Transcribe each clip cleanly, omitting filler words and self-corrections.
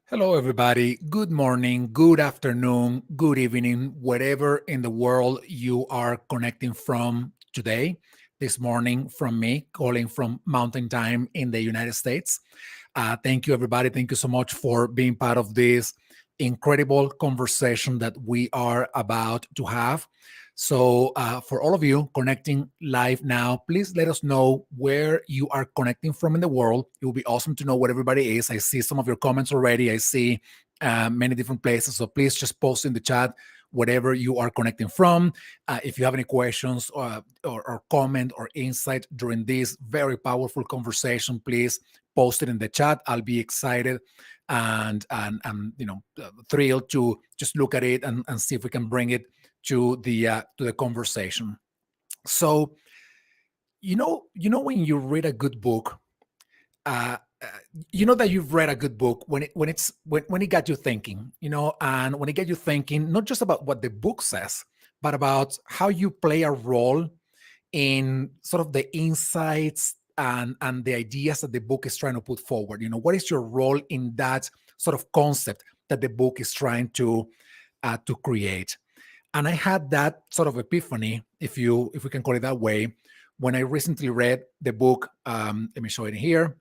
Hello, everybody. Good morning, good afternoon, good evening, wherever in the world you are connecting from today. This morning, from me, calling from Mountain Time in the United States. Thank you, everybody. Thank you so much for being part of this incredible conversation that we are about to have. So, for all of you connecting live now, please let us know where you are connecting from in the world. It will be awesome to know where everybody is. I see some of your comments already. I see many different places. So, please just post in the chat wherever you are connecting from. If you have any questions or comment or insight during this very powerful conversation, please post it in the chat. I'll be excited and thrilled to just look at it and see if we can bring it to the conversation. So when you read a good book, uh, uh, you know that you've read a good book when it got you thinking, and when it got you thinking not just about what the book says, but about how you play a role in sort of the insights and the ideas that the book is trying to put forward. What is your role in that sort of concept that the book is trying to create? And I had that sort of epiphany, if we can call it that way, when I recently read the book. Let me show it here.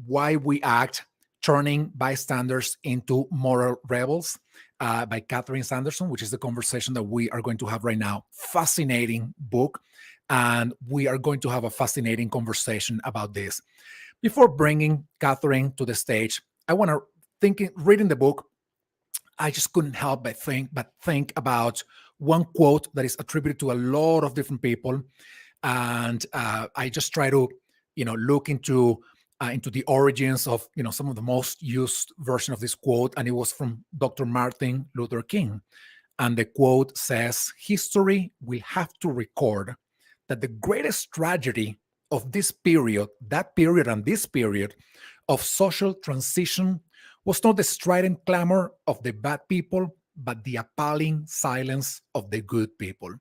Why We Act: Turning Bystanders into Moral Rebels, by Catherine Sanderson, which is the conversation that we are going to have right now. Fascinating book. And we are going to have a fascinating conversation about this. Before bringing Catherine to the stage, I want to reading the book, I just couldn't help but think about one quote that is attributed to a lot of different people, and I just try to, look into the origins of some of the most used version of this quote, and it was from Dr. Martin Luther King, and the quote says, "History will have to record that the greatest tragedy of this period, that period, and this period of social transition was not the strident clamor of the bad people, but the appalling silence of the good people."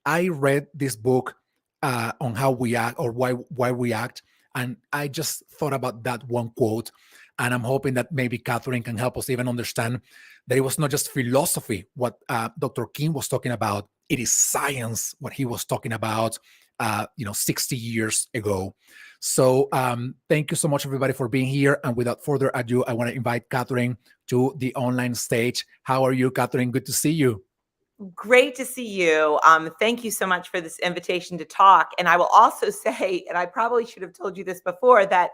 I read this book on how we act, or why we act, and I just thought about that one quote, and I'm hoping that maybe Catherine can help us even understand that it was not just philosophy what Dr. King was talking about; it is science what he was talking about, 60 years ago. So thank you so much, everybody, for being here. And without further ado, I want to invite Catherine to the online stage. How are you, Catherine? Good to see you. Great to see you. Thank you so much for this invitation to talk. And I will also say, and I probably should have told you this before, that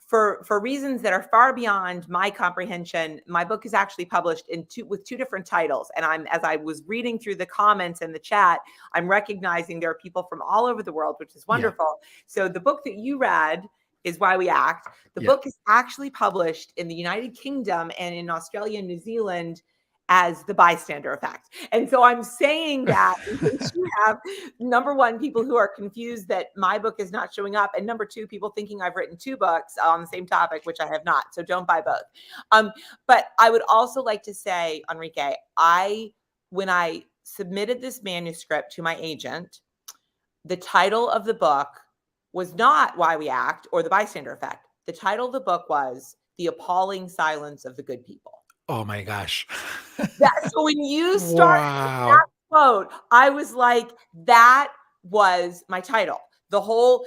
for reasons that are far beyond my comprehension, my book is actually published with two different titles. And as I was reading through the comments and the chat, I'm recognizing there are people from all over the world, which is wonderful. Yeah. So the book that you read is Why We Act. The book is actually published in the United Kingdom and in Australia and New Zealand as The Bystander Effect. And so I'm saying that in case you have, number one, people who are confused that my book is not showing up, and number two, people thinking I've written two books on the same topic, which I have not. So don't buy both. But I would also like to say, Enrique, when I submitted this manuscript to my agent, the title of the book was not Why We Act or The Bystander Effect. The title of the book was The Appalling Silence of the Good People. Oh my gosh. So when you started that quote, I was like, that was my title. While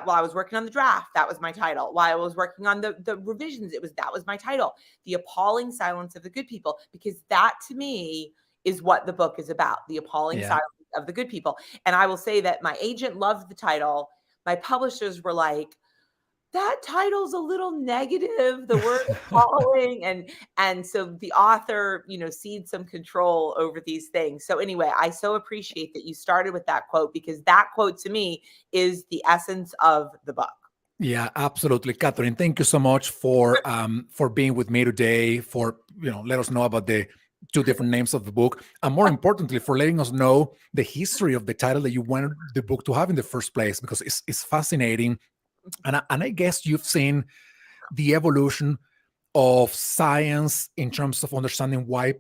I was working on the draft, that was my title. While I was working on the revisions, that was my title. The Appalling Silence of the Good People, because that to me is what the book is about. The appalling silence of the good people. And I will say that my agent loved the title. My publishers were like, that title's a little negative, the word appalling. And so the author, cedes some control over these things. So anyway, I so appreciate that you started with that quote, because that quote to me is the essence of the book. Yeah, absolutely. Catherine, thank you so much for being with me today, for, let us know about the two different names of the book, and more importantly, for letting us know the history of the title that you wanted the book to have in the first place, because it's fascinating. And I guess you've seen the evolution of science in terms of understanding why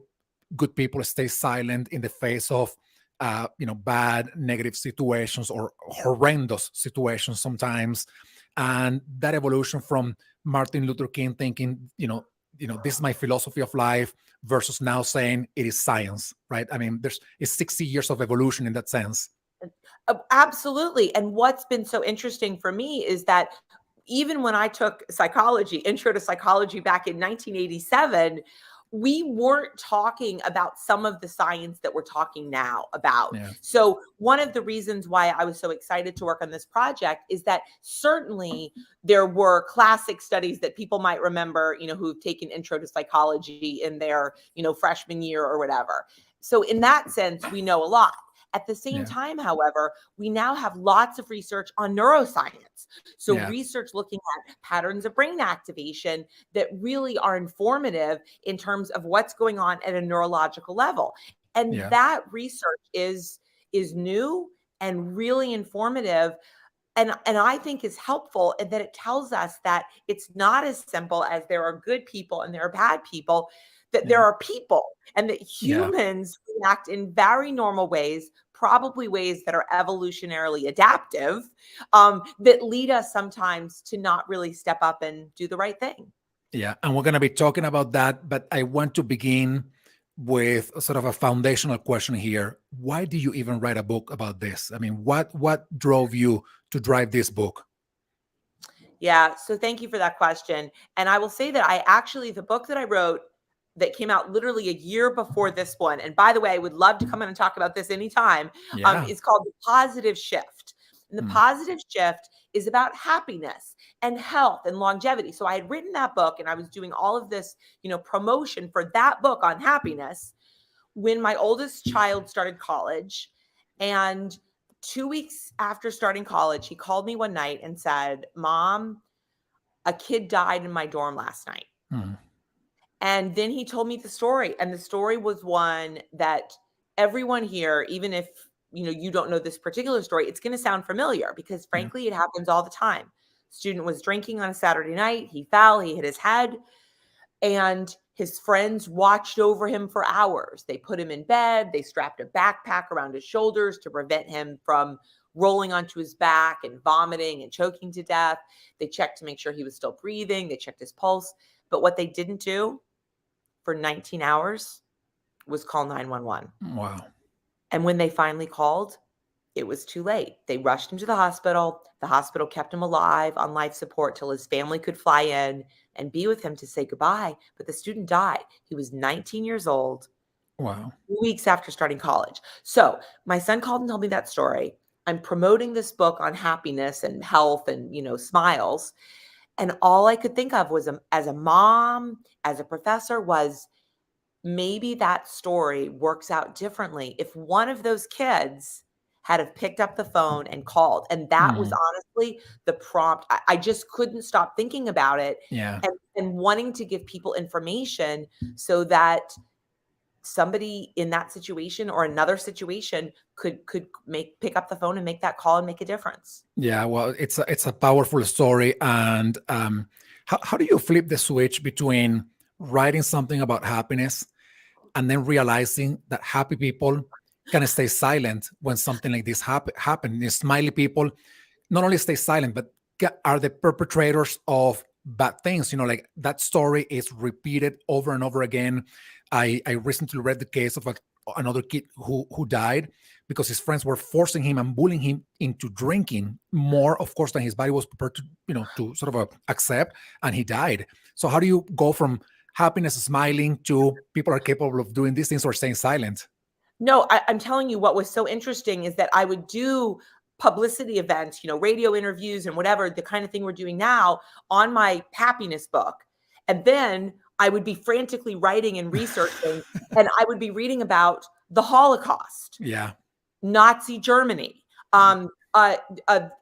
good people stay silent in the face of bad, negative situations or horrendous situations sometimes. And that evolution from Martin Luther King thinking, this is my philosophy of life versus now saying it is science, right? I mean, it's 60 years of evolution in that sense. Absolutely. And what's been so interesting for me is that even when I took psychology, intro to psychology back in 1987, we weren't talking about some of the science that we're talking now about. Yeah. So one of the reasons why I was so excited to work on this project is that certainly there were classic studies that people might remember, who've taken intro to psychology in their, freshman year or whatever. So in that sense, we know a lot. At the same time, however, we now have lots of research on neuroscience. So research looking at patterns of brain activation that really are informative in terms of what's going on at a neurological level. And that research is new and really informative. And I think is helpful in that it tells us that it's not as simple as there are good people and there are bad people, that there are people and that humans react in very normal ways, probably ways that are evolutionarily adaptive, that lead us sometimes to not really step up and do the right thing. Yeah, and we're going to be talking about that, but I want to begin with sort of a foundational question here. Why do you even write a book about this? I mean, what drove you to drive this book? Yeah, so thank you for that question. And I will say that the book that I wrote that came out literally a year before this one, and by the way, I would love to come in and talk about this anytime, is called The Positive Shift. And The Positive Shift is about happiness and health and longevity. So I had written that book and I was doing all of this, promotion for that book on happiness when my oldest child started college. And 2 weeks after starting college, he called me one night and said, "Mom, a kid died in my dorm last night." And then he told me the story. And the story was one that everyone here, even if you don't know this particular story, it's going to sound familiar because frankly, it happens all the time. Student was drinking on a Saturday night. He fell, he hit his head, and his friends watched over him for hours. They put him in bed. They strapped a backpack around his shoulders to prevent him from rolling onto his back and vomiting and choking to death. They checked to make sure he was still breathing. They checked his pulse. But what they didn't do for 19 hours was call 911. Wow. And when they finally called, it was too late. They rushed him to the hospital. The hospital kept him alive on life support till his family could fly in and be with him to say goodbye. But the student died. He was 19 years old. Wow. 2 weeks after starting college. So my son called and told me that story. I'm promoting this book on happiness and health and, smiles. And all I could think of was as a mom, as a professor, was maybe that story works out differently if one of those kids had have picked up the phone and called. And that was honestly the prompt. I just couldn't stop thinking about it and wanting to give people information so that somebody in that situation or another situation could pick up the phone and make that call and make a difference. Yeah, well, it's a powerful story. And how do you flip the switch between writing something about happiness and then realizing that happy people can stay silent when something like this happens? Smiley people not only stay silent, but are the perpetrators of bad things. Like that story is repeated over and over again. I recently read the case of another kid who died because his friends were forcing him and bullying him into drinking more, of course, than his body was prepared to sort of accept, and he died. So how do you go from happiness, smiling, to people are capable of doing these things or staying silent? No, I'm telling you, what was so interesting is that I would do publicity events, radio interviews and whatever, the kind of thing we're doing now on my happiness book. And then I would be frantically writing and researching, and I would be reading about the Holocaust, Nazi Germany,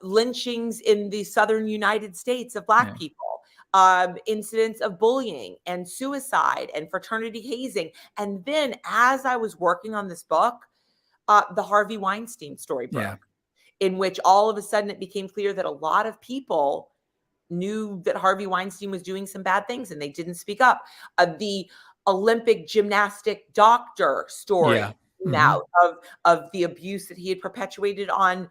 lynchings in the southern United States of Black people, incidents of bullying and suicide and fraternity hazing. And then as I was working on this book, the Harvey Weinstein story broke, in which all of a sudden it became clear that a lot of people knew that Harvey Weinstein was doing some bad things and they didn't speak up. The Olympic gymnastic doctor story came out of the abuse that he had perpetuated on,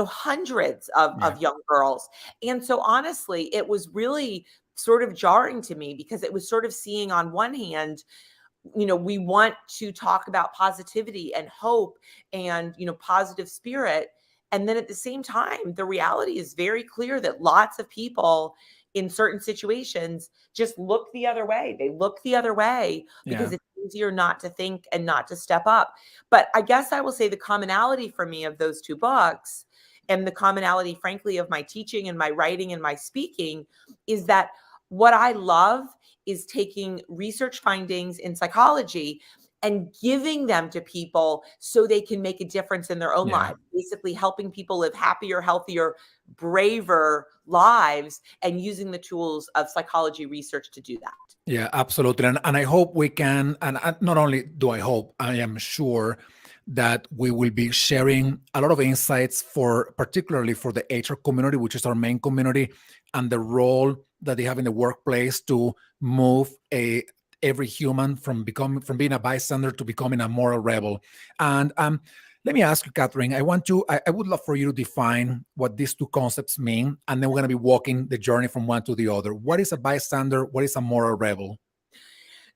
hundreds of young girls. And so honestly, it was really sort of jarring to me, because it was sort of seeing, on one hand, we want to talk about positivity and hope and, positive spirit. And then at the same time, the reality is very clear that lots of people in certain situations just look the other way. They look the other way because Yeah. it's easier not to think and not to step up. But I guess I will say the commonality for me of those two books, and the commonality, frankly, of my teaching and my writing and my speaking, is that what I love is taking research findings in psychology and giving them to people so they can make a difference in their own Yeah. lives, basically helping people live happier, healthier, braver lives, and using the tools of psychology research to do that. Yeah, absolutely. And I hope we can, and not only do I hope, I am sure that we will be sharing a lot of insights particularly for the HR community, which is our main community, and the role that they have in the workplace to move every human from being a bystander to becoming a moral rebel. And let me ask you, Catherine, I would love for you to define what these two concepts mean, and then we're going to be walking the journey from one to the other. What is a bystander? What is a moral rebel?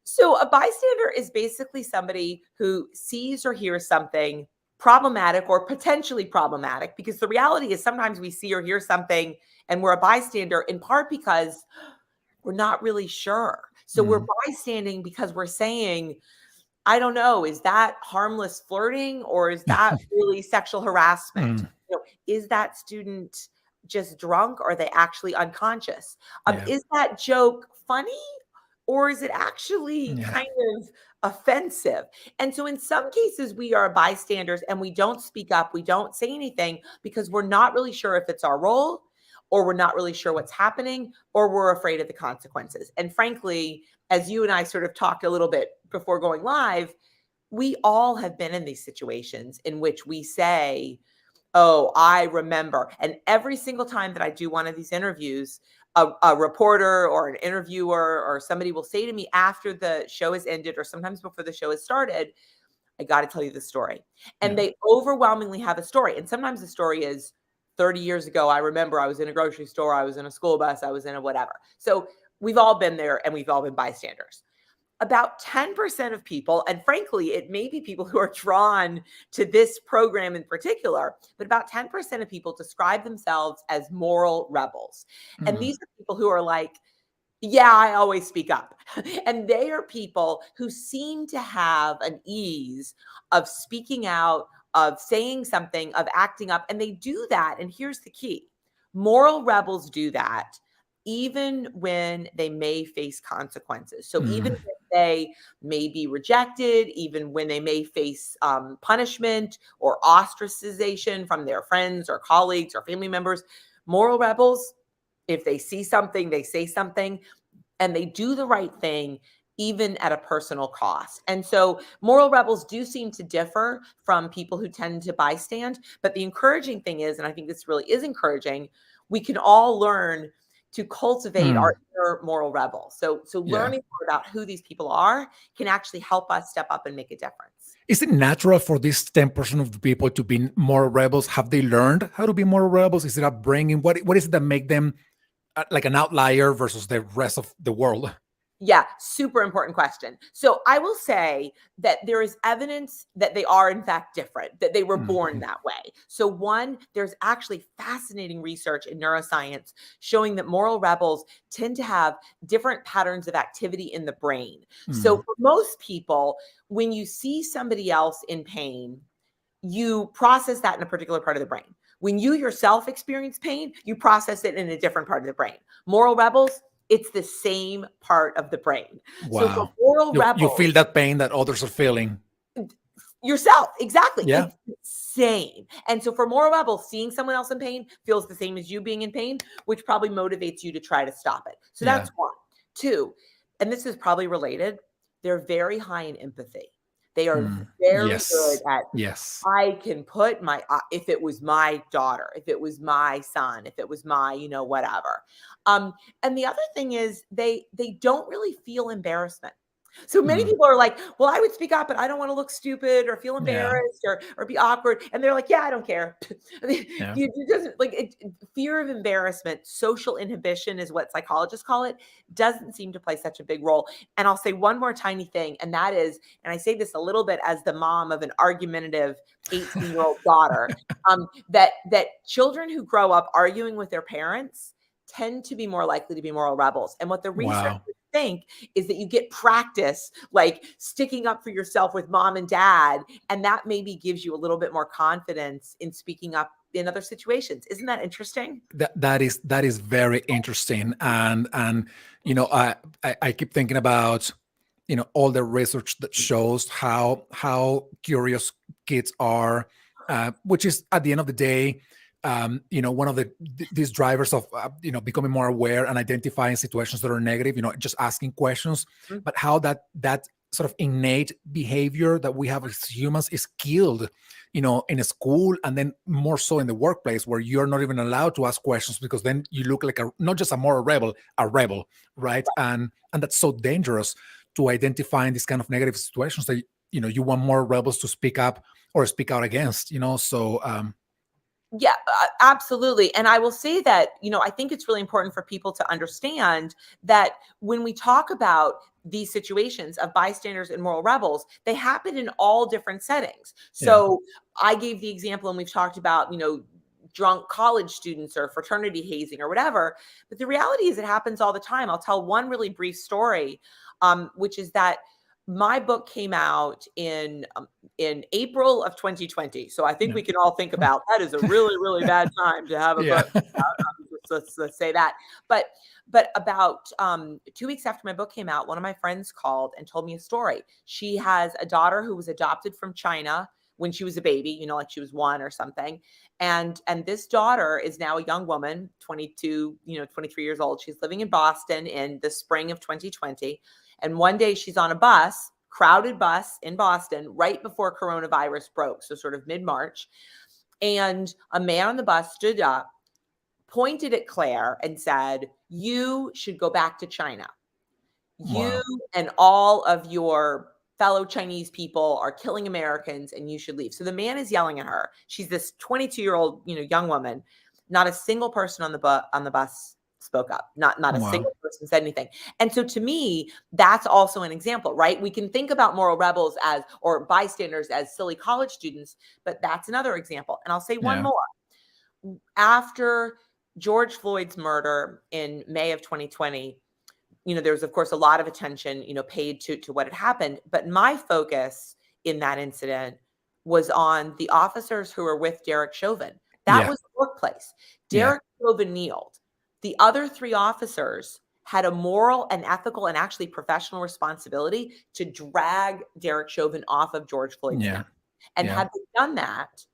So a bystander is basically somebody who sees or hears something problematic or potentially problematic, because the reality is sometimes we see or hear something and we're a bystander in part because we're not really sure. So we're bystanding because we're saying, I don't know, is that harmless flirting or is that really sexual harassment? Mm, Is that student just drunk or are they actually unconscious? yeah, Is that joke funny or is it actually yeah, kind of offensive? And so in some cases, we are bystanders and we don't speak up, we don't say anything because we're not really sure if it's our role, or we're not really sure what's happening, or we're afraid of the consequences. And frankly, as you and I sort of talked a little bit before going live, we all have been in these situations in which we say, oh, I remember. And every single time that I do one of these interviews, a reporter or an interviewer or somebody will say to me after the show has ended, or sometimes before the show has started, I got to tell you the story. And yeah. they overwhelmingly have a story. And sometimes the story is 30 years ago. I remember I was in a grocery store, I was in a school bus, I was in a whatever. So we've all been there and we've all been bystanders. About 10% of people, and frankly, it may be people who are drawn to this program in particular, but about 10% of people describe themselves as moral rebels. And Mm, these are people who are like, yeah, I always speak up. And they are people who seem to have an ease of speaking out, of saying something, of acting up. And they do that. And here's the key: moral rebels do that even when they may face consequences. So even mm, if they may be rejected, even when they may face punishment or ostracization from their friends or colleagues or family members, moral rebels, if they see something, they say something, and they do the right thing even at a personal cost. And so moral rebels do seem to differ from people who tend to bystand. But the encouraging thing is, and I think this really is encouraging, we can all learn to cultivate our mm. inner moral rebel. So Yeah. learning more about who these people are can actually help us step up and make a difference. Is it natural for this 10% of the people to be moral rebels? Have they learned how to be moral rebels? Is it upbringing? What is it that make them like an outlier versus the rest of the world? Yeah, super important question. So I will say that there is evidence that they are in fact different, that they were born Mhm. that way. So one, there's actually fascinating research in neuroscience showing that moral rebels tend to have different patterns of activity in the brain. So Mm. for most people, when you see somebody else in pain, you process that in a particular part of the brain. When you yourself experience pain, you process it in a different part of the brain. Moral rebels, it's the same part of the brain. So for Wow. moral You rebels, feel that pain that others are feeling. yourself, exactly. Yeah. It's the same. And so for moral rebels, seeing someone else in pain feels the same as you being in pain, which probably motivates you to try to stop it. So Yeah. that's one. Two, and this is probably related, they're very high in empathy. They are Mm. very good Yes. at, Yes. I can put my, if it was my daughter, if it was my son, if it was my, whatever. And the other thing is they don't really feel embarrassment. So many Mm, people are like, well, I would speak up, but I don't want to look stupid or feel yeah, embarrassed or be awkward. And they're like, yeah, I don't care. yeah, It doesn't like fear of embarrassment, social inhibition is what psychologists call it, doesn't seem to play such a big role. And I'll say one more tiny thing, and that is, and I say this a little bit as the mom of an argumentative 18-year-old daughter, that children who grow up arguing with their parents tend to be more likely to be moral rebels. And what the research wow. think is that you get practice like sticking up for yourself with mom and dad, and that maybe gives you a little bit more confidence in speaking up in other situations. Isn't that interesting? That is very interesting, and I keep thinking about all the research that shows how curious kids are, which is at the end of the day, one of these drivers of becoming more aware and identifying situations that are negative, just asking questions, Mhm. but how that sort of innate behavior that we have as humans is killed in a school, and then more so in the workplace, where you're not even allowed to ask questions, because then you look like not just a moral rebel, a rebel, right? And that's so dangerous, to identifying these kind of negative situations that you want more rebels to speak up or speak out against. So Yeah, absolutely. And I will say that, I think it's really important for people to understand that when we talk about these situations of bystanders and moral rebels, they happen in all different settings. yeah, So I gave the example, and we've talked about, drunk college students or fraternity hazing or whatever. But the reality is it happens all the time. I'll tell one really brief story, which is that my book came out in April of 2020. So I think yeah. we can all think about that is a really, really bad time to have a Yeah. book. Let's say that. But about 2 weeks after my book came out, one of my friends called and told me a story. She has a daughter who was adopted from China when she was a baby, like she was 1 or something. And this daughter is now a young woman, 22, 23 years old. She's living in Boston in the spring of 2020. And one day she's on a bus, crowded bus in Boston, right before coronavirus broke, so sort of mid-March. And a man on the bus stood up, pointed at Claire, and said, "You should go back to China. You Wow. and all of your fellow Chinese people are killing Americans, and you should leave." So the man is yelling at her. She's this 22-year-old, young woman. Not a single person on the bus spoke up. Not a Wow. single person said anything. And so to me, that's also an example, right? We can think about moral rebels as or bystanders as silly college students, but that's another example. And I'll say one Yeah. more. After George Floyd's murder in May of 2020, there was, of course, a lot of attention, paid to what had happened. But my focus in that incident was on the officers who were with Derek Chauvin. That Yeah. was the workplace. Yeah. Derek Chauvin kneeled. The other 3 officers had a moral and ethical and actually professional responsibility to drag Derek Chauvin off of George Floyd's neck. Yeah. And Yeah. had they done that,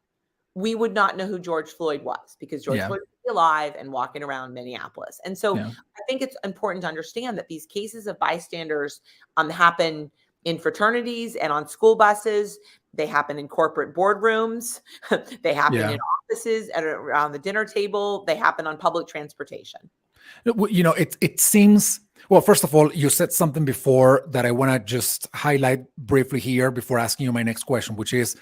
we would not know who George Floyd was, because George Yeah. Floyd would be alive and walking around Minneapolis. And so Yeah. I think it's important to understand that these cases of bystanders happen in fraternities and on school buses. They happen in corporate boardrooms. They happen Yeah. in offices and around the dinner table. They happen on public transportation. It seems, well, first of all, you said something before that I want to just highlight briefly here before asking you my next question, which is,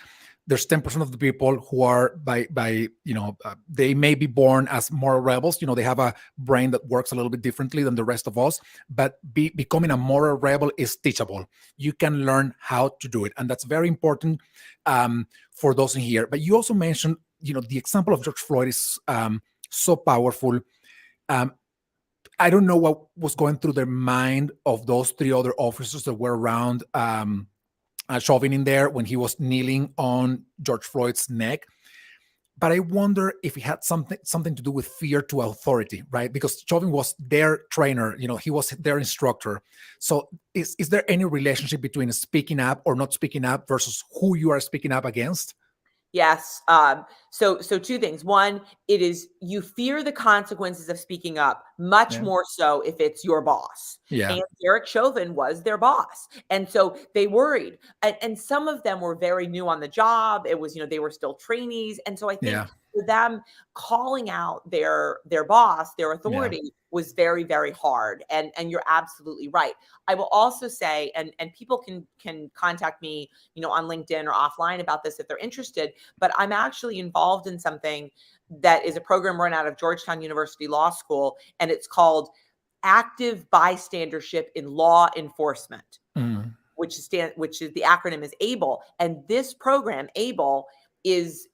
there's 10% of the people who are they may be born as moral rebels. They have a brain that works a little bit differently than the rest of us, but becoming a moral rebel is teachable. You can learn how to do it, and that's very important for those in here. But you also mentioned, the example of George Floyd is so powerful. I don't know what was going through the mind of those 3 other officers that were around Chauvin in there when he was kneeling on George Floyd's neck. But I wonder if it had something to do with fear to authority, right? Because Chauvin was their trainer, he was their instructor. So is there any relationship between speaking up or not speaking up versus who you are speaking up against? Yes. So 2 things. One, it is you fear the consequences of speaking up much Yeah. more so if it's your boss. Yeah. And Derek Chauvin was their boss. And so they worried. And some of them were very new on the job. It was, they were still trainees. And so I think Yeah. for them, calling out their boss, their Yeah. authority was very, very hard. And you're absolutely right. I will also say, and people can contact me, on LinkedIn or offline about this if they're interested, but I'm actually involved in something that is a program run out of Georgetown University Law School, and it's called Active Bystandership in Law Enforcement, Mm. which is the acronym is ABLE. And this program, ABLE, is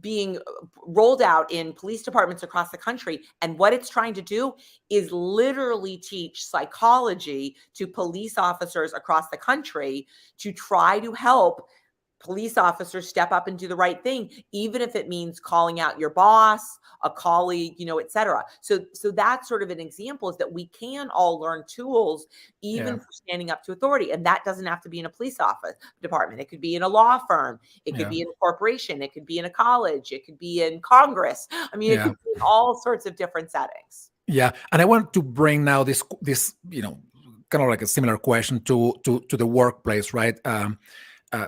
being rolled out in police departments across the country. And what it's trying to do is literally teach psychology to police officers across the country to try to help police officers step up and do the right thing, even if it means calling out your boss, a colleague, et cetera. So that's sort of an example, is that we can all learn tools, Yeah. even for standing up to authority. And that doesn't have to be in a police office department. It could be in a law firm. It could Yeah. be in a corporation. It could be in a college. It could be in Congress. I mean, it Yeah. could be in all sorts of different settings. Yeah. And I want to bring now this kind of like a similar question to the workplace, right?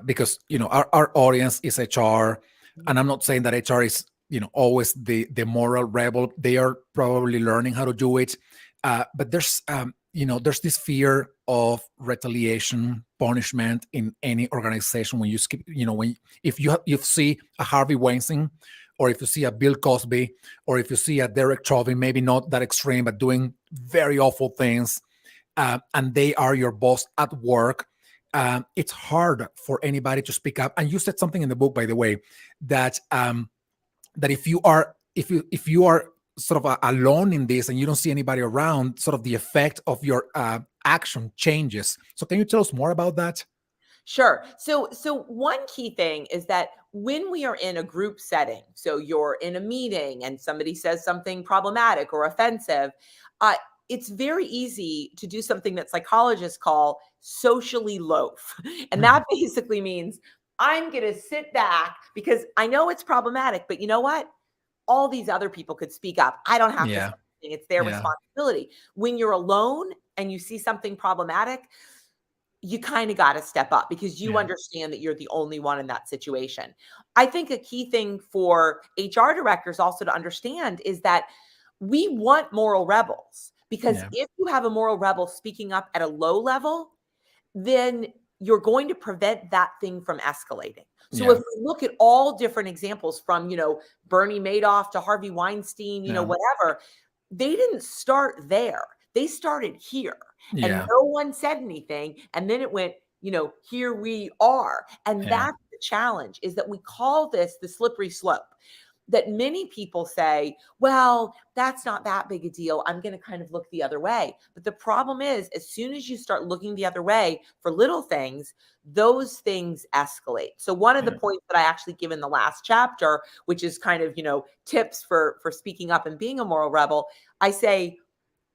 Because our audience is HR, and I'm not saying that HR is always the moral rebel. They are probably learning how to do it, but there's this fear of retaliation, punishment in any organization when you skip. If you see a Harvey Weinstein, or if you see a Bill Cosby, or if you see a Derek Chauvin, maybe not that extreme, but doing very awful things, and they are your boss at work. It's hard for anybody to speak up. And you said something in the book, by the way, that that if you are sort of alone in this and you don't see anybody around, sort of the effect of your action changes. So can you tell us more about that? Sure. So one key thing is that when we are in a group setting, so you're in a meeting and somebody says something problematic or offensive, it's very easy to do something that psychologists call socially loaf. And that basically means I'm going to sit back because I know it's problematic, but you know what? All these other people could speak up. I don't have to say Yeah. anything. It's their Yeah. responsibility. When you're alone and you see something problematic, you kind of got to step up because you Yeah. understand that you're the only one in that situation. I think a key thing for HR directors also to understand is that we want moral rebels, because Yeah. if you have a moral rebel speaking up at a low level, then you're going to prevent that thing from escalating. So if Yeah. we look at all different examples from, Bernie Madoff to Harvey Weinstein, Yeah. whatever, they didn't start there. They started here and Yeah. no one said anything. And then it went, here we are. And Yeah. that's the challenge, is that we call this the slippery slope. That many people say, well, that's not that big a deal. I'm going to kind of look the other way. But the problem is, as soon as you start looking the other way for little things, those things escalate. So one of the Yeah. points that I actually give in the last chapter, which is kind of, tips for speaking up and being a moral rebel, I say,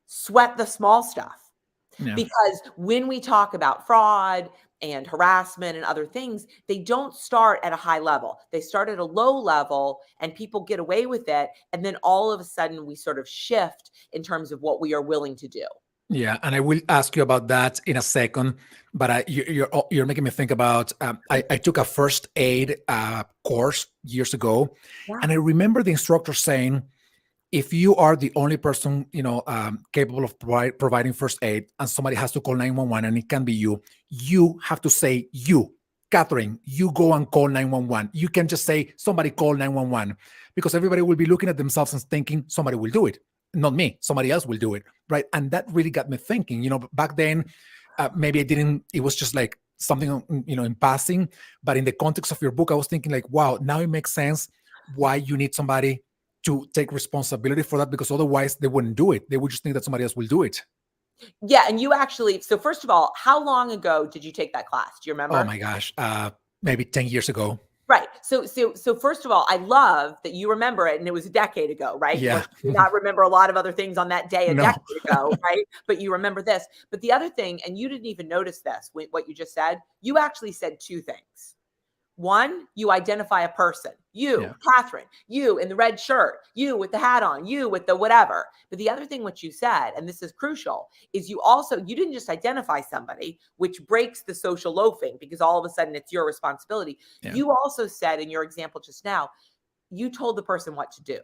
sweat the small stuff. Yeah. Because when we talk about fraud and harassment and other things, they don't start at a high level. They start at a low level and people get away with it. And then all of a sudden we sort of shift in terms of what we are willing to do. Yeah, and I will ask you about that in a second. But you're making me think about. I took a first aid course years ago, Yeah. and I remember the instructor saying, if you are the only person capable of providing first aid, and somebody has to call 911, and it can be you have to say, you, Catherine, you go and call 911. You can just say, somebody call 911, because everybody will be looking at themselves and thinking, somebody will do it, not me, somebody else will do it, right? And that really got me thinking. Back then, maybe I didn't. It was just like something in passing, but in the context of your book, I was thinking like, wow, now it makes sense why you need somebody to take responsibility for that, because otherwise they wouldn't do it. They would just think that somebody else will do it. Yeah. And you actually, so first of all, how long ago did you take that class? Do you Oh remember? my gosh, maybe 10 years ago. Right. So first of all, I love that you remember it, and it was a decade ago, right? Yeah. You may not remember a lot of other things on that day a No. decade ago, right? But you remember this. But the other thing, and you didn't even notice this, what you just said, you actually said two things. One, you identify a person, you, Yeah. Catherine, you in the red shirt, you with the hat on, you with the whatever. But the other thing what you said, and this is crucial, is you didn't just identify somebody, which breaks the social loafing, because all of a sudden it's your responsibility. Yeah. You also said in your example just now, you told the person what to do.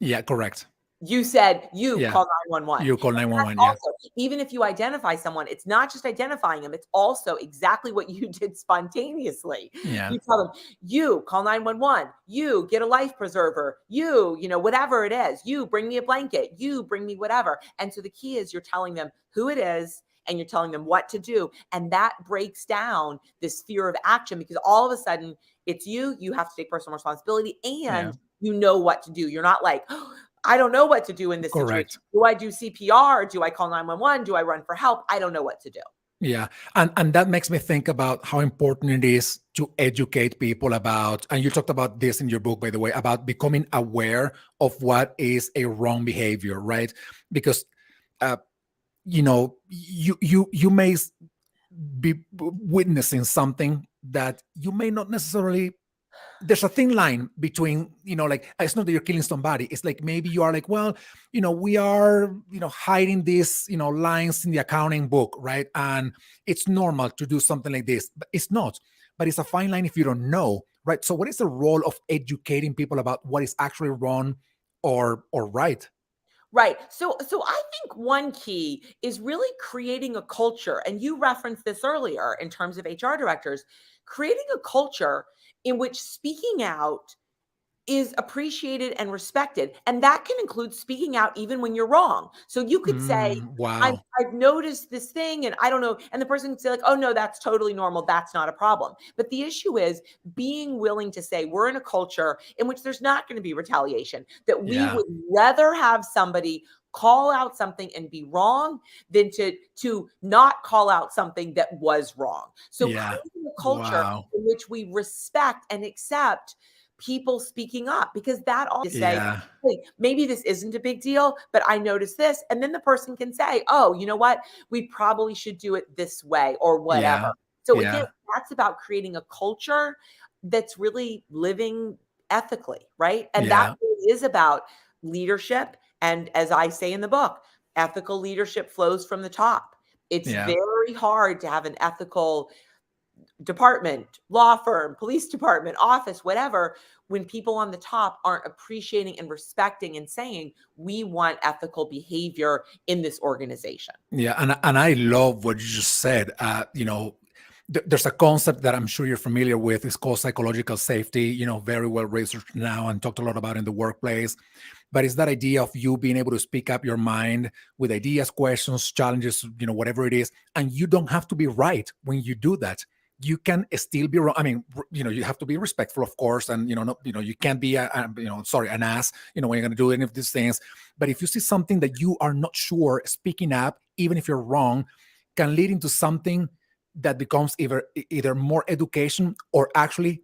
Yeah, correct. You said, you Yeah. call 911. You call And that's 911. Yeah. also, even if you identify someone, it's not just identifying them, it's also exactly what you did spontaneously. Yeah. You tell them, you call 911, you get a life preserver, you know, whatever it is, you bring me a blanket, you bring me whatever. And so the key is you're telling them who it is and you're telling them what to do. And that breaks down this fear of action, because all of a sudden it's you have to take personal responsibility Yeah. and you know what to do. You're not like, oh, I don't know what to do in this situation. Correct. Do I do CPR? Do I call 911? Do I run for help? I don't know what to do. Yeah. And that makes me think about how important it is to educate people about, and you talked about this in your book, by the way, about becoming aware of what is a wrong behavior, right? Because uh, you may be witnessing something that you may not necessarily, there's a thin line between, like, it's not that you're killing somebody. It's like, maybe you are like, well, we are, hiding these, lines in the accounting book, right? And it's normal to do something like this, but it's not. But it's a fine line if you don't know, right? So what is the role of educating people about what is actually wrong or right? Right. So I think one key is really creating a culture, and you referenced this earlier in terms of HR directors, creating a culture in which speaking out is appreciated and respected. And that can include speaking out even when you're wrong. So you could say, Wow. I've noticed this thing and I don't know. And the person could say, like, oh, no, that's totally normal. That's not a problem. But the issue is being willing to say, we're in a culture in which there's not going to be retaliation, that we Yeah. would rather have somebody call out something and be wrong than to not call out something that was wrong. So Yeah. creating a culture Wow. in which we respect and accept people speaking up, because that all to say, Yeah. hey, maybe this isn't a big deal, but I noticed this. And then the person can say, oh, you know what? We probably should do it this way or whatever. Yeah. So again, Yeah. that's about creating a culture that's really living ethically, right? And that Yeah. really is about leadership. And as I say in the book, ethical leadership flows from the top. It's Yeah. very hard to have an ethical department, law firm, police department, office, whatever, when people on the top aren't appreciating and respecting and saying, we want ethical behavior in this organization. Yeah, and I love what you just said. There's a concept that I'm sure you're familiar with. It's called psychological safety. Very well researched now and talked a lot about in the workplace. But it's that idea of you being able to speak up your mind with ideas, questions, challenges, whatever it is, and you don't have to be right when you do that. You can still be wrong. I mean, you have to be respectful, of course, and you can't be an ass, when you're going to do any of these things. But if you see something that you are not sure, speaking up, even if you're wrong, can lead into something that becomes either more education or actually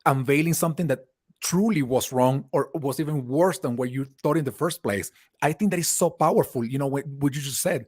unveiling something that truly was wrong or was even worse than what you thought in the first place. I think that is so powerful, what you just said.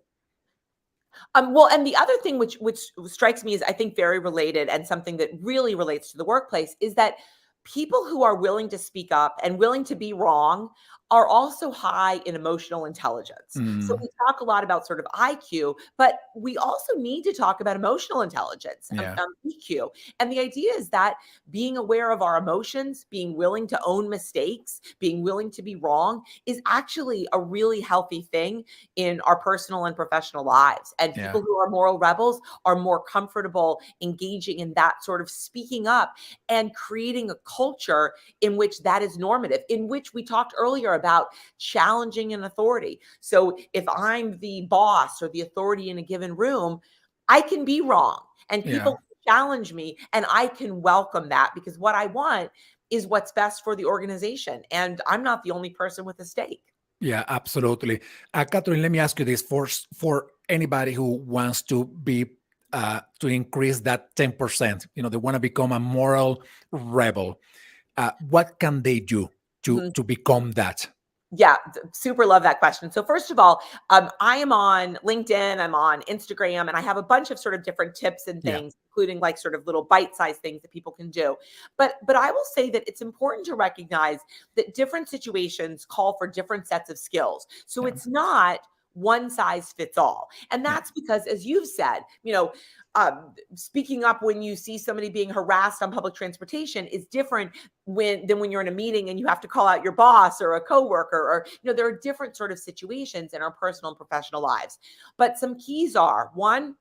Well, and the other thing which strikes me as I think very related and something that really relates to the workplace is that people who are willing to speak up and willing to be wrong are also high in emotional intelligence. So Mm, we talk a lot about sort of IQ, but we also need to talk about emotional intelligence, yeah. EQ. And the idea is that being aware of our emotions, being willing to own mistakes, being willing to be wrong is actually a really healthy thing in our personal and professional lives. And Yeah. people who are moral rebels are more comfortable engaging in that sort of speaking up and creating a culture in which that is normative, in which we talked earlier about challenging an authority. So if I'm the boss or the authority in a given room, I can be wrong and Yeah. people challenge me and I can welcome that, because what I want is what's best for the organization. And I'm not the only person with a stake. Yeah, absolutely. Catherine, let me ask you this: for anybody who wants to be to increase that 10%, they want to become a moral rebel. What can they do Mhm. to become that? Yeah, super love that question. So first of all, I am on LinkedIn, I'm on Instagram, and I have a bunch of sort of different tips and Yeah. things, including like sort of little bite-sized things that people can do. But I will say that it's important to recognize that different situations call for different sets of skills. So Yeah. it's not one size fits all. And Yeah. that's because, as you've said, speaking up when you see somebody being harassed on public transportation is different than when you're in a meeting and you have to call out your boss or a coworker, or, there are different sort of situations in our personal and professional lives. But some keys are: one,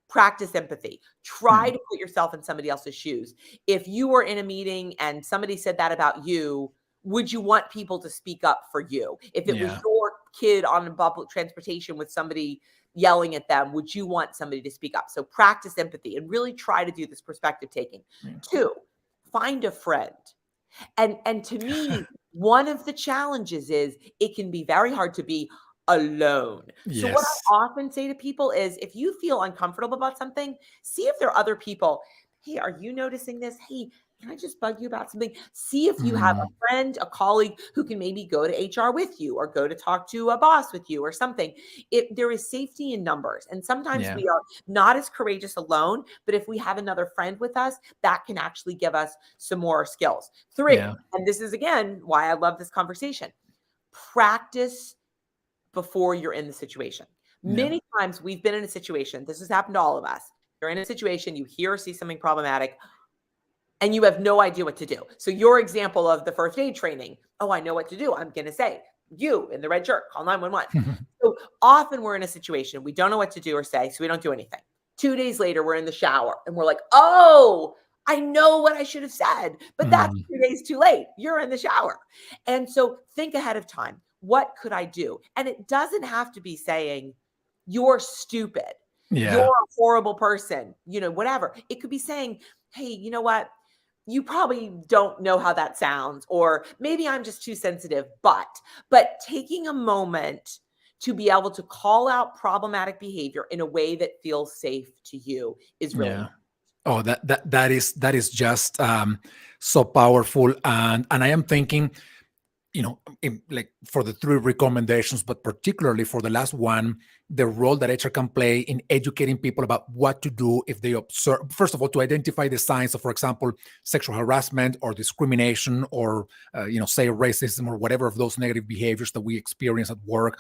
practice empathy. Yeah. Try to put yourself in somebody else's shoes. If you were in a meeting and somebody said that about you, would you want people to speak up for you? If it was Yeah. your kid on public transportation with somebody yelling at them, would you want somebody to speak up? So practice empathy and really try to do this perspective taking. Yeah. Two, find a friend. And to me, one of the challenges is it can be very hard to be alone. So what Yes. I often say to people is, if you feel uncomfortable about something, see if there are other people. Hey, are you noticing this? Hey, can I just bug you about something? See if you have a Mm, friend, a colleague who can maybe go to HR with you, or go to talk to a boss with you or something. There is safety in numbers. And sometimes yeah. we are not as courageous alone, but if we have another friend with us, that can actually give us some more skills. Three, Yeah. and this is again why I love this conversation: practice before you're in the situation. Yeah. Many times we've been in a situation, this has happened to all of us. You're in a situation, you hear or see something problematic, and you have no idea what to do. So your example of the first aid training, oh, I know what to do. I'm going to say, you in the red shirt, call 911. So often we're in a situation, we don't know what to do or say, so we don't do anything. 2 days later, we're in the shower and we're like, oh, I know what I should have said, but that's Mm, 2 days too late. You're in the shower. And so think ahead of time. What could I do? And it doesn't have to be saying, you're stupid, you're yeah. a horrible person, whatever. It could be saying, hey, you know what? You probably don't know how that sounds, or maybe I'm just too sensitive, but taking a moment to be able to call out problematic behavior in a way that feels safe to you is really Yeah. important. Oh, that is just so powerful. And I am thinking, like for the three recommendations, but particularly for the last one, the role that HR can play in educating people about what to do if they observe, first of all, to identify the signs of, for example, sexual harassment or discrimination, or, say racism or whatever of those negative behaviors that we experience at work,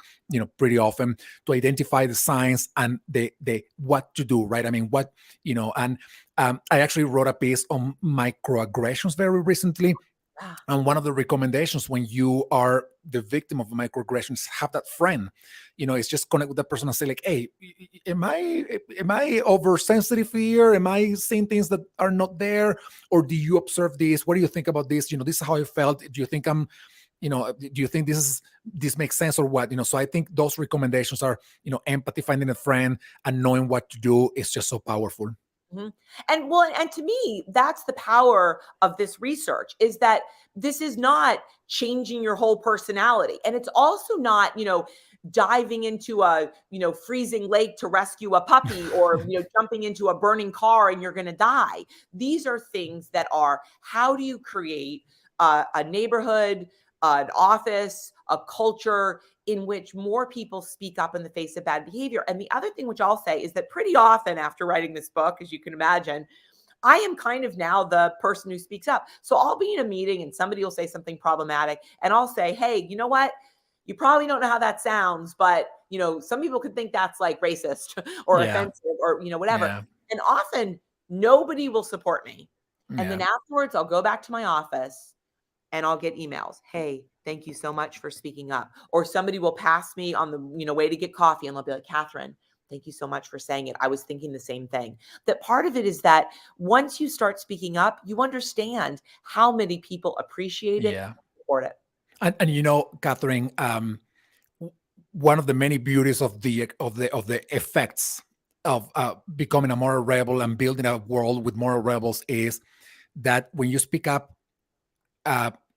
pretty often, to identify the signs and the what to do, right? I mean, and I actually wrote a piece on microaggressions very recently. Yeah. And one of the recommendations when you are the victim of microaggressions, have that friend. It's just connect with that person and say, like, hey, am I oversensitive here? Am I seeing things that are not there? Or do you observe this? What do you think about this? This is how I felt. Do you think do you think this makes sense or what? So I think those recommendations are, empathy, finding a friend, and knowing what to do is just so powerful. Mhm. And to me, that's the power of this research, is that this is not changing your whole personality. And it's also not, diving into a, freezing lake to rescue a puppy, or, jumping into a burning car and you're going to die. These are things that are, how do you create a neighborhood, an office, a culture in which more people speak up in the face of bad behavior. And the other thing which I'll say is that pretty often after writing this book, as you can imagine, I am kind of now the person who speaks up. So I'll be in a meeting and somebody will say something problematic and I'll say, hey, you know what? You probably don't know how that sounds, but some people could think that's like racist or Yeah. offensive or whatever. Yeah. And often nobody will support me. And then Yeah. afterwards I'll go back to my office and I'll get emails. Hey, thank you so much for speaking up. Or somebody will pass me on the way to get coffee and they'll be like, Catherine, thank you so much for saying it. I was thinking the same thing. That part of it is that once you start speaking up, you understand how many people appreciate it, Yeah. support it. And Catherine, one of the many beauties of the effects of becoming a moral rebel and building a world with moral rebels is that when you speak up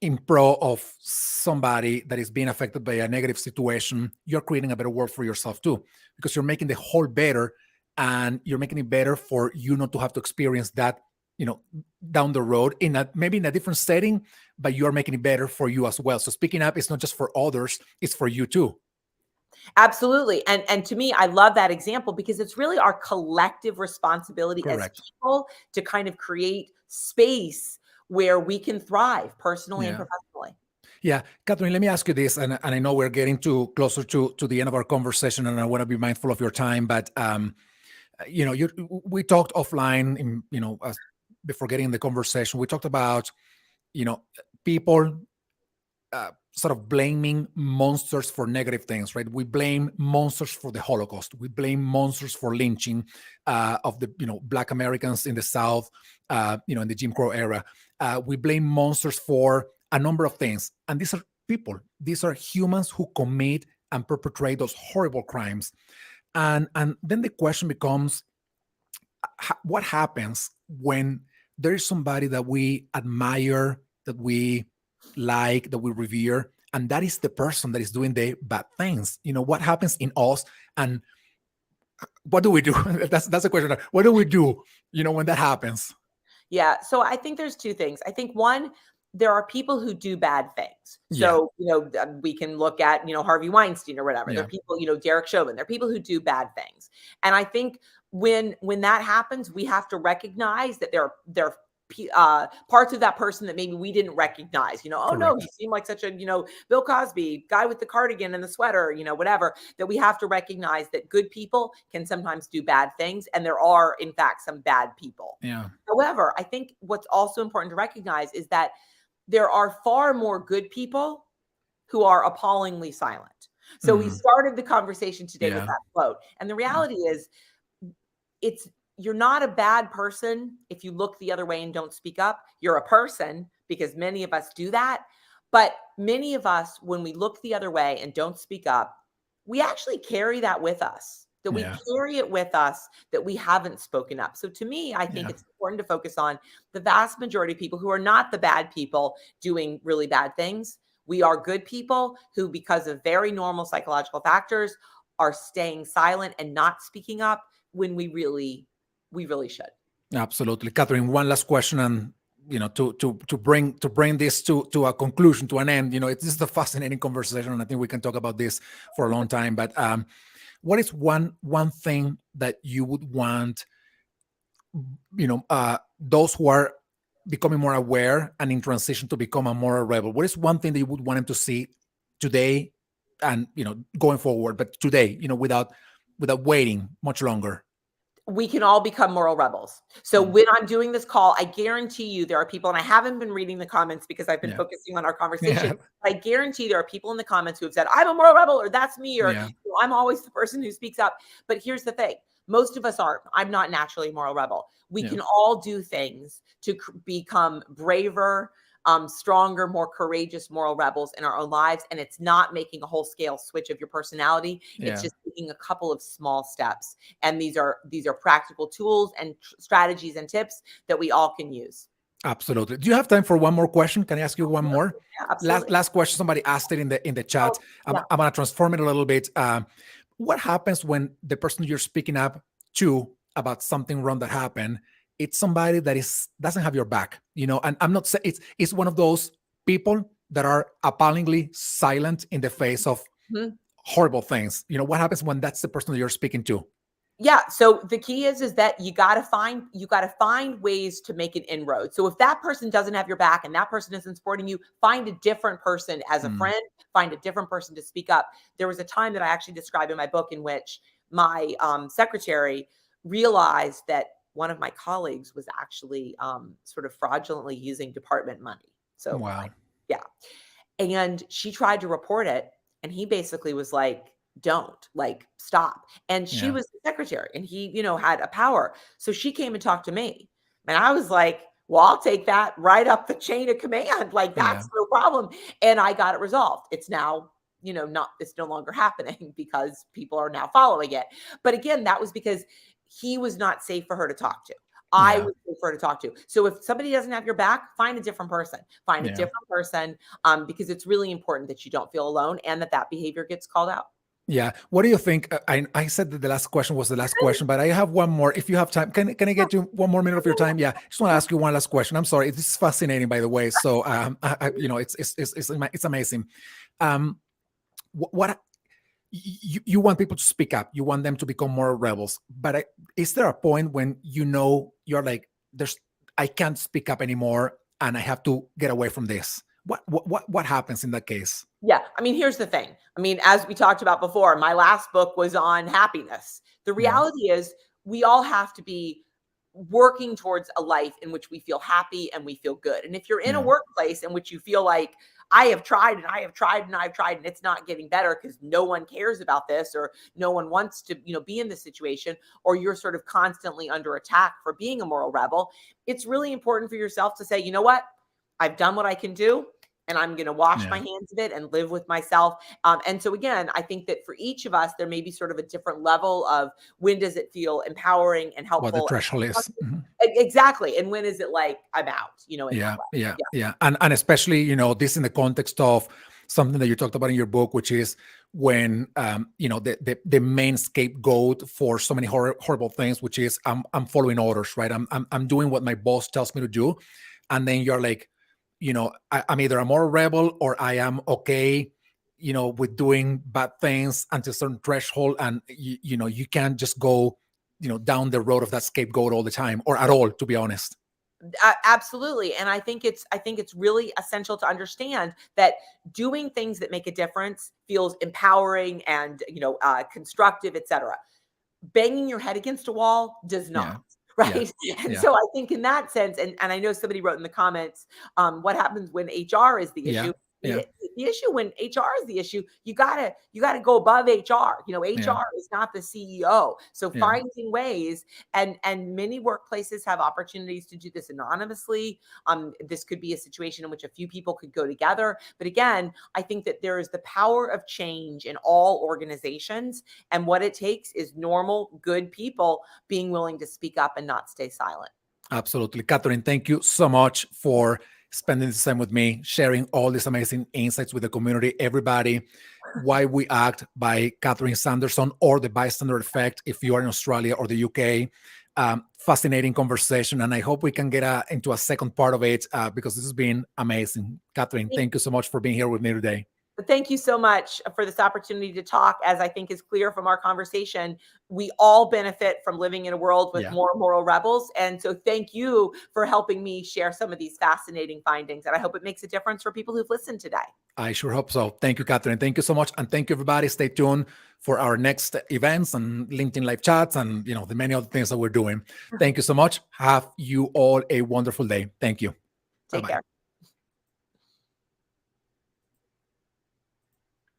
in pro of somebody that is being affected by a negative situation, you're creating a better world for yourself too, because you're making the whole better, and you're making it better for you not to have to experience that, down the road maybe in a different setting, but you're making it better for you as well. So speaking up is not just for others, it's for you too. Absolutely. And to me, I love that example because it's really our collective responsibility as Correct. people to kind of create space where we can thrive personally and Yeah. professionally. Yeah, Catherine, let me ask you this, and I know we're getting to closer to the end of our conversation, and I want to be mindful of your time. But we talked offline, before getting in the conversation. We talked about you know people sort of blaming monsters for negative things, right? We blame monsters for the Holocaust. We blame monsters for lynching of the Black Americans in the South, in the Jim Crow era. We blame monsters for a number of things, and these are people. These are humans who commit and perpetrate those horrible crimes. And then the question becomes, what happens when there is somebody that we admire, that we like, that we revere, and that is the person that is doing the bad things? What happens in us, and what do we do? That's a question. What do we do, when that happens? Yeah. So I think there's two things. I think one, there are people who do bad things. Yeah, So, we can look at, Harvey Weinstein or whatever. There yeah, are people, Derek Chauvin. There are people who do bad things. And I think when that happens, we have to recognize that there are parts of that person that maybe we didn't recognize. Oh no, he correct. seemed like such a, Bill Cosby guy with the cardigan and the sweater, whatever. That we have to recognize that good people can sometimes do bad things, and there are in fact some bad people. Yeah, However, I think what's also important to recognize is that there are far more good people who are appallingly silent. So we mhm, started the conversation today with yeah, that quote. And the yeah, reality is, you're not a bad person if you look the other way and don't speak up. You're a person, because many of us do that. But many of us, when we look the other way and don't speak up, we actually carry that with us. That we yeah, carry it with us, that we haven't spoken up. So to me, I think yeah, it's important to focus on the vast majority of people who are not the bad people doing really bad things. We are good people who, because of very normal psychological factors, are staying silent and not speaking up when we really should. absolutely. Catherine, one last question, and to bring this to a conclusion, to an end. It's just a fascinating conversation, and I think we can talk about this for a long time. But what is one thing that you would want, those who are becoming more aware and in transition to become a moral rebel? What is one thing that you would want them to see today, and going forward, but today, without waiting much longer? We can all become moral rebels. So Mm. when I'm doing this call, I guarantee you there are people, and I haven't been reading the comments because I've been Yeah, focusing on our conversation. yeah, I guarantee there are people in the comments who have said, I'm a moral rebel, or that's me, or yeah, I'm always the person who speaks up. But here's the thing. Most of us aren't. I'm not naturally a moral rebel. We yeah. can all do things to become braver, stronger, more courageous moral rebels in our own lives. And it's not making a whole scale switch of your personality. It's Yeah, just taking a couple of small steps. And these are practical tools and strategies and tips that we all can use. absolutely. Do you have time for one more question? Can I ask you one more? Yeah, Last absolutely. last question. Somebody asked it in the Oh, chat. I'm, yeah. I'm gonna transform it a little bit. What happens when the person you're speaking up to about something wrong that happened, it's somebody that doesn't have your back, And I'm not saying it's one of those people that are appallingly silent in the face of Mhm. horrible things. What happens when that's the person that you're speaking to? Yeah. So the key is that you got to find ways to make an inroad. So if that person doesn't have your back and that person isn't supporting you, find a different person as a Mm, friend, find a different person to speak up. There was a time that I actually describe in my book in which my secretary realized that one of my colleagues was actually sort of fraudulently using department money. So wow. like, yeah. And she tried to report it, and he basically was like, don't, like, stop. And she Yeah. was the secretary, and he, had a power. So she came and talked to me. And I was like, well, I'll take that right up the chain of command. Like, Yeah. that's no problem. And I got it resolved. It's now, it's no longer happening because people are now following it. But again, that was because he was not safe for her to talk to. I Yeah. was safe for her to talk to. So if somebody doesn't have your back, find a different person. Find a Yeah. different person, because it's really important that you don't feel alone and that behavior gets called out. Yeah. What do you think? I said that the last question was the last question, but I have one more. If you have time, can I get you one more minute of your time? Yeah. Just want to ask you one last question. I'm sorry. This is fascinating, by the way. So, it's amazing. Um, what you want people to speak up? You want them to become more rebels, but is there a point when you're like, I can't speak up anymore, and I have to get away from this? What happens in that case? Yeah. I mean, here's the thing. I mean, as we talked about before, my last book was on happiness. The Yeah, reality is, we all have to be working towards a life in which we feel happy and we feel good. And if you're in a yeah, workplace in which you feel like, I have tried and I have tried and I've tried and it's not getting better because no one cares about this, or no one wants to, be in this situation, or you're sort of constantly under attack for being a moral rebel, it's really important for yourself to say, you know what? I've done what I can do, and I'm going to wash my yeah. hands of it and live with myself. And so, again, I think that for each of us, there may be sort of a different level of, when does it feel empowering and What the helpful and threshold is. constructive? Exactly. And when is it like, I'm out, in my Yeah, life? yeah, Yeah. yeah. And especially, this in the context of something that you talked about in your book, which is when the main scapegoat for so many horrible things, which is I'm following orders, right? I'm doing what my boss tells me to do. And then you're like, I'm either a moral rebel or I am okay, with doing bad things until a certain threshold. And you can't just go, down the road of that scapegoat all the time or at all, to be honest. Absolutely. And I think it's really essential to understand that doing things that make a difference feels empowering and, constructive, etc. Banging your head against a wall does not. Yeah, yeah, Right. And yeah, so I think in that sense, and I know somebody wrote in the comments, what happens when HR is the yeah, issue? yeah, The issue when HR is the issue, you gotta go above HR. yeah, HR is not the CEO. So yeah. finding ways, and many workplaces have opportunities to do this anonymously. This could be a situation in which a few people could go together. But again, I think that there is the power of change in all organizations. And what it takes is normal, good people being willing to speak up and not stay silent. Absolutely. Catherine, thank you so much for spending this time with me, sharing all these amazing insights with the community. Everybody, Why We Act by Catherine Sanderson, or The Bystander Effect if you are in Australia or the UK. Fascinating conversation. And I hope we can get into a second part of it because this has been amazing. Catherine, thank you so much for being here with me today. Thank you so much for this opportunity to talk. As I think is clear from our conversation, we all benefit from living in a world with Yeah, more moral rebels. And so thank you for helping me share some of these fascinating findings. And I hope it makes a difference for people who've listened today. I sure hope so. Thank you, Catherine. Thank you so much. And thank you, everybody. Stay tuned for our next events and LinkedIn live chats and, the many other things that we're doing. Thank you so much. Have you all a wonderful day. Thank you. Take Bye-bye. care.